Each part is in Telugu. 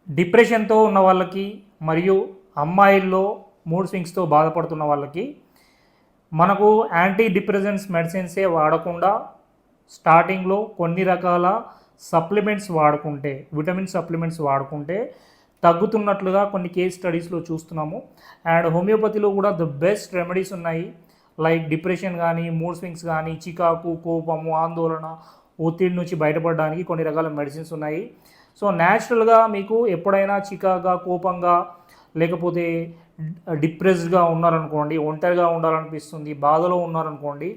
డిప్రెషన్తో ఉన్న వాళ్ళకి మరియు అమ్మాయిల్లో మూడ్ స్వింగ్స్తో బాధపడుతున్న వాళ్ళకి మనకు యాంటీ డిప్రెసెంట్స్ మెడిసిన్సే వాడకుండా స్టార్టింగ్లో కొన్ని రకాల సప్లిమెంట్స్ వాడుకుంటే, విటమిన్ సప్లిమెంట్స్ వాడుకుంటే తగ్గుతున్నట్లుగా కొన్ని కేస్ స్టడీస్లో చూస్తున్నాము. అండ్ హోమియోపతిలో కూడా ద బెస్ట్ రెమెడీస్ ఉన్నాయి. లైక్ డిప్రెషన్ కానీ, మూడ్ స్వింగ్స్ కానీ, చికాకు, కోపము, ఆందోళన, ఒత్తిడి నుంచి బయటపడడానికి కొన్ని రకాల మెడిసిన్స్ ఉన్నాయి. సో న్యాచురల్గా మీకు ఎప్పుడైనా చికాగా, కోపంగా, లేకపోతే డిప్రెస్డ్గా ఉన్నారనుకోండి, ఒంటరిగా ఉండాలనిపిస్తుంది, బాధలో ఉన్నారనుకోండి,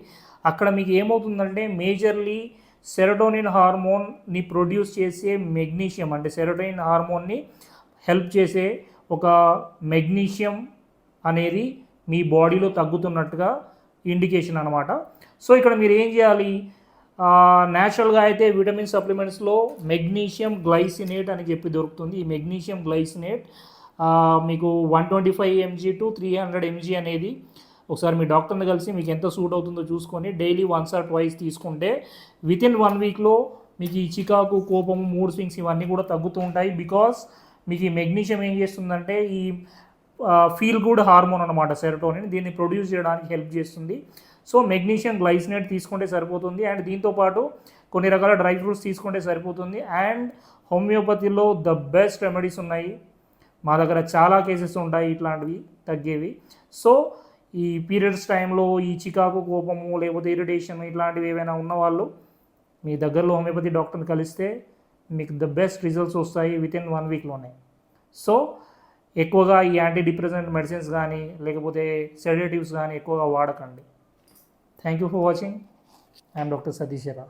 అక్కడ మీకు ఏమవుతుందంటే మేజర్లీ సెరోటోనిన్ హార్మోన్ని ప్రొడ్యూస్ చేసే మెగ్నీషియం, అంటే సెరోటోనిన్ హార్మోన్ని హెల్ప్ చేసే ఒక మెగ్నీషియం అనేది మీ బాడీలో తగ్గుతున్నట్టుగా ఇండికేషన్ అనమాట. సో ఇక్కడ మీరు ఏం చేయాలి, న్యాచురల్గా అయితే విటమిన్ సప్లిమెంట్స్లో మెగ్నీషియం గ్లైసినేట్ అని చెప్పి దొరుకుతుంది. ఈ మెగ్నీషియం గ్లైసినేట్ మీకు 125 mg టు 300 mg అనేది ఒకసారి మీ డాక్టర్ని కలిసి మీకు ఎంత సూట్ అవుతుందో చూసుకొని డైలీ వన్స్ ఆర్ ట్వైస్ తీసుకుంటే వితిన్ 1 వీక్లో మీకు ఈ చికాకు, కోపము, మూడ్ స్వింగ్స్ ఇవన్నీ కూడా తగ్గుతూ ఉంటాయి. బికాస్ మీకు ఈ మెగ్నీషియం ఏం చేస్తుందంటే ఈ ఫీల్ గుడ్ హార్మోన్ అనమాట సెరోటోనిన్, దీన్ని ప్రొడ్యూస్ చేయడానికి హెల్ప్ చేస్తుంది. సో మెగ్నీషియం గ్లైసినేట్ తీసుకుంటే సరిపోతుంది. అండ్ దీంతోపాటు కొన్ని రకాల డ్రై ఫ్రూట్స్ తీసుకుంటే సరిపోతుంది. అండ్ హోమియోపతిలో ద బెస్ట్ రెమెడీస్ ఉన్నాయి. మా దగ్గర చాలా కేసెస్ ఉంటాయి ఇట్లాంటివి తగ్గేవి. సో ఈ పీరియడ్స్ టైంలో ఈ చికాకు, కోపము, లేకపోతే ఇరిటేషన్ ఇట్లాంటివి ఏవైనా ఉన్నవాళ్ళు మీ దగ్గరలో హోమియోపతి డాక్టర్ని కలిస్తే మీకు ద బెస్ట్ రిజల్ట్స్ వస్తాయి వితిన్ 1 వీక్లోనే. సో ఎక్కువగా ఈ యాంటీ డిప్రెసెంట్ మెడిసిన్స్ కానీ లేకపోతే సెడేటివ్స్ కానీ ఎక్కువగా వాడకండి. Thank you for watching. I'm doctor Satish జరా.